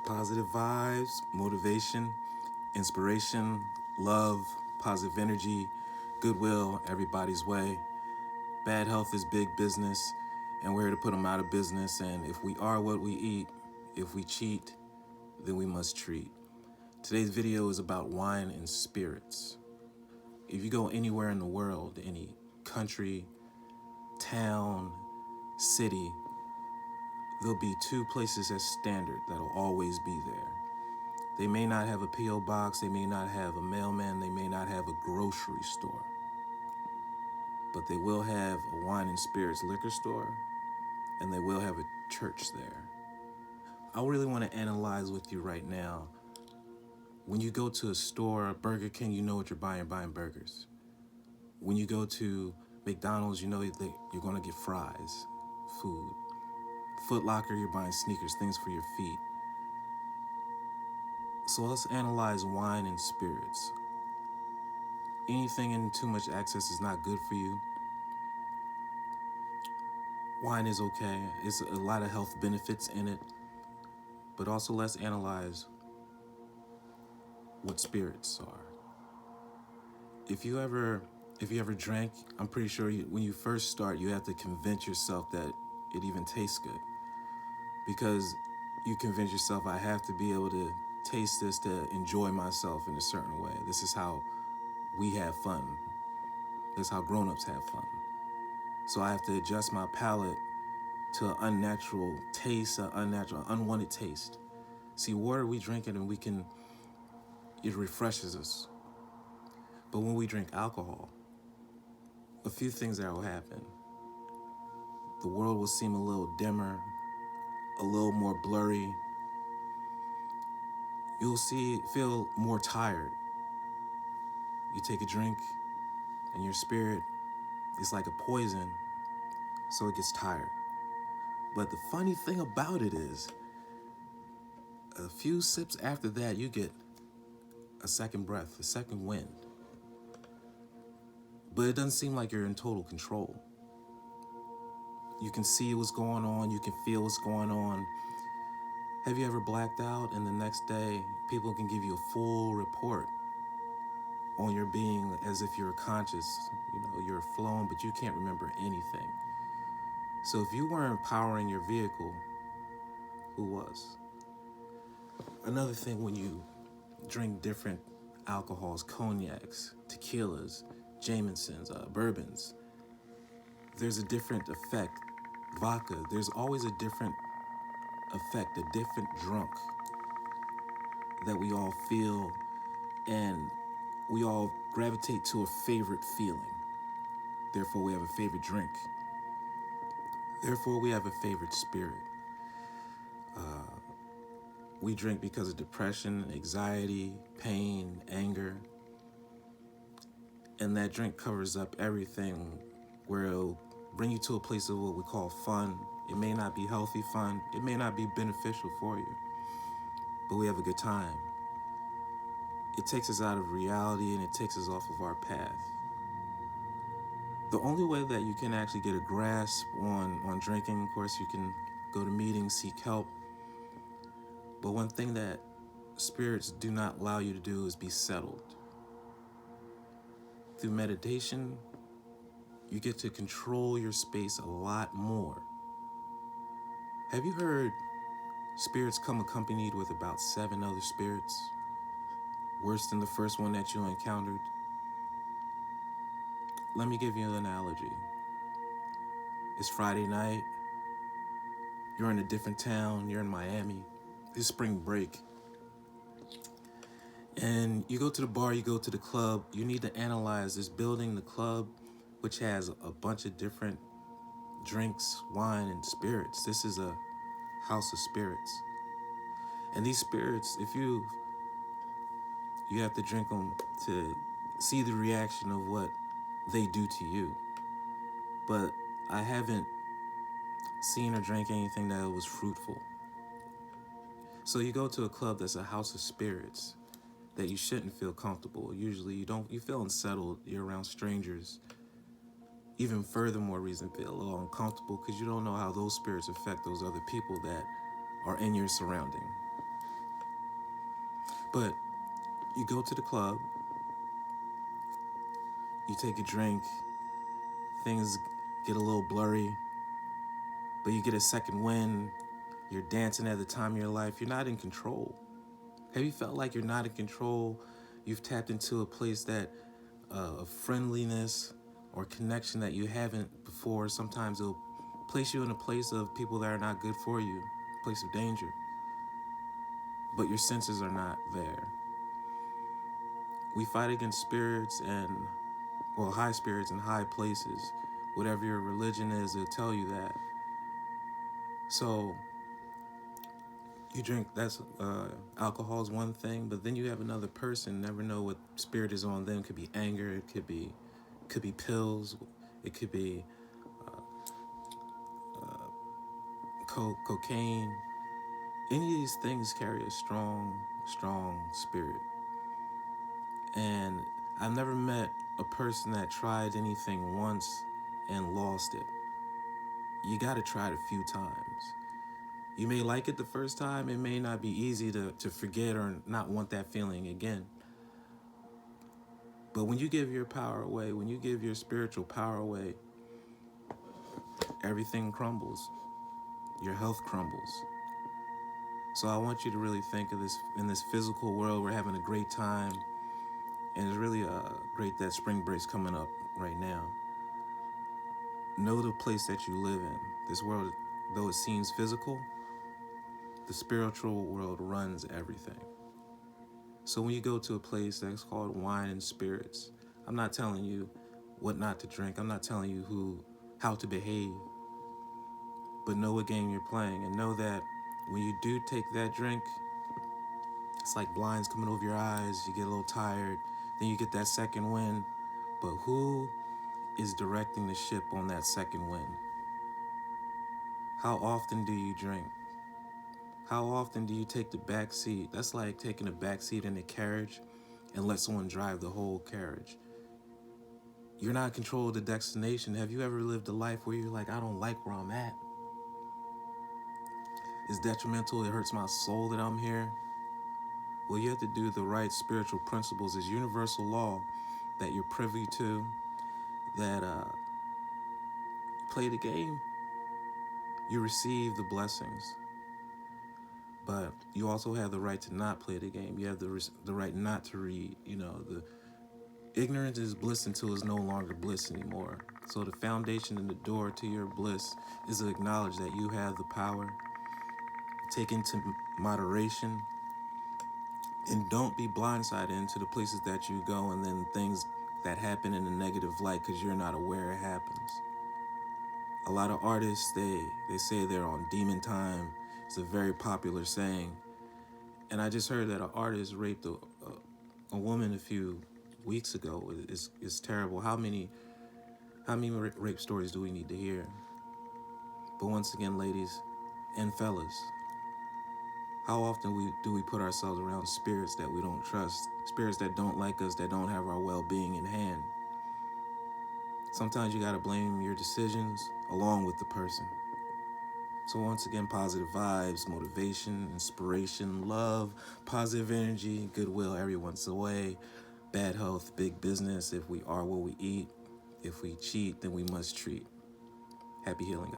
Positive vibes, motivation, inspiration, love, positive energy, goodwill, everybody's way. Bad health is big business, and we're here to put them out of business. And if we are what we eat, if we cheat, then we must treat. Today's video is about wine and spirits. If you go anywhere in the world, any country, town, city, there'll be two places as standard that'll always be there. They may not have a P.O. box, they may not have a mailman, they may not have a grocery store, but they will have a wine and spirits liquor store, and they will have a church there. I really want to analyze with you right now. When you go to a store, Burger King, you know what you're buying burgers. When you go to McDonald's, you know that you're going to get fries, food. Foot Locker, you're buying sneakers, things for your feet. So let's analyze wine and spirits. Anything in too much excess is not good for you. Wine is okay. It's a lot of health benefits in it. But also let's analyze what spirits are. If you ever drank, I'm pretty sure when you first start, you have to convince yourself that it even tastes good. Because you convince yourself, I have to be able to taste this to enjoy myself in a certain way. This is how we have fun. This is how grown-ups have fun. So I have to adjust my palate to an unnatural taste, an unnatural, unwanted taste. See, water, we drink it and it refreshes us. But when we drink alcohol, a few things that will happen. The world will seem a little dimmer, a little more blurry. You'll feel more tired. You take a drink and your spirit is like a poison, so it gets tired. But the funny thing about it is, a few sips after that, you get a second breath, a second wind. But it doesn't seem like you're in total control. You can see what's going on, you can feel what's going on. Have you ever blacked out and the next day people can give you a full report on your being as if you're conscious, you're flowing, but you can't remember anything. So if you weren't powering your vehicle, who was? Another thing, when you drink different alcohols, cognacs, tequilas, Jamesons, bourbons, there's a different effect. Vodka, there's always a different effect, a different drunk that we all feel, and we all gravitate to a favorite feeling. Therefore, we have a favorite drink. Therefore, we have a favorite spirit. We drink because of depression, anxiety, pain, anger. And that drink covers up everything, where it'll bring you to a place of what we call fun. It may not be healthy fun. It may not be beneficial for you. But we have a good time. It takes us out of reality and it takes us off of our path. The only way that you can actually get a grasp on drinking, of course, you can go to meetings, seek help. But one thing that spirits do not allow you to do is be settled. Through meditation, you get to control your space a lot more. Have you heard spirits come accompanied with about 7 other spirits? Worse than the first one that you encountered? Let me give you an analogy. It's Friday night. You're in a different town. You're in Miami. It's spring break. And you go to the bar, you go to the club. You need to analyze this building, the club, which has a bunch of different drinks, wine, and spirits. This is a house of spirits. And these spirits, if you have to drink them to see the reaction of what they do to you. But I haven't seen or drank anything that was fruitful. So you go to a club that's a house of spirits, that you shouldn't feel comfortable. Usually you feel unsettled. You're around strangers. Even furthermore reason to feel a little uncomfortable, because you don't know how those spirits affect those other people that are in your surrounding. But you go to the club, you take a drink, things get a little blurry, but you get a second wind, you're dancing at the time of your life, you're not in control. Have you felt like you're not in control? You've tapped into a place that of friendliness or connection that you haven't before. Sometimes it'll place you in a place of people that are not good for you, a place of danger, but your senses are not there. We fight against spirits and, well, high spirits in high places. Whatever your religion is, it'll tell you that. So you drink, that's alcohol is one thing, but then you have another person, never know what spirit is on them. It could be anger, it could be pills, it could be cocaine. Any of these things carry a strong spirit. And I've never met a person that tried anything once and lost it. You got to try it a few times. You may like it the first time. It may not be easy to forget or not want that feeling again. But when you give your power away, when you give your spiritual power away, everything crumbles. Your health crumbles. So I want you to really think of this in this physical world. We're having a great time. And it's really great that spring break's coming up right now. Know the place that you live in. This world, though it seems physical, the spiritual world runs everything. So when you go to a place that's called wine and spirits, I'm not telling you what not to drink. I'm not telling you how to behave. But know what game you're playing, and know that when you do take that drink, it's like blinds coming over your eyes. You get a little tired. Then you get that second wind. But who is directing the ship on that second wind? How often do you drink? How often do you take the back seat? That's like taking a back seat in a carriage and let someone drive the whole carriage. You're not in control of the destination. Have you ever lived a life where you're like, I don't like where I'm at? It's detrimental. It hurts my soul that I'm here. Well, you have to do the right spiritual principles as universal law that you're privy to, that play the game, you receive the blessings. But you also have the right to not play the game. You have the right not to read. The ignorance is bliss until it's no longer bliss anymore. So the foundation and the door to your bliss is to acknowledge that you have the power. Take into moderation. And don't be blindsided into the places that you go and then things that happen in a negative light because you're not aware it happens. A lot of artists, they say they're on demon time. It's a very popular saying. And I just heard that an artist raped a woman a few weeks ago. It's terrible. How many rape stories do we need to hear? But once again, ladies and fellas, how often do we put ourselves around spirits that we don't trust, spirits that don't like us, that don't have our well-being in hand? Sometimes you gotta blame your decisions along with the person. So once again, positive vibes, motivation, inspiration, love, positive energy, goodwill everyone's away. Bad health, big business. If we are what we eat, if we cheat, then we must treat. Happy healing.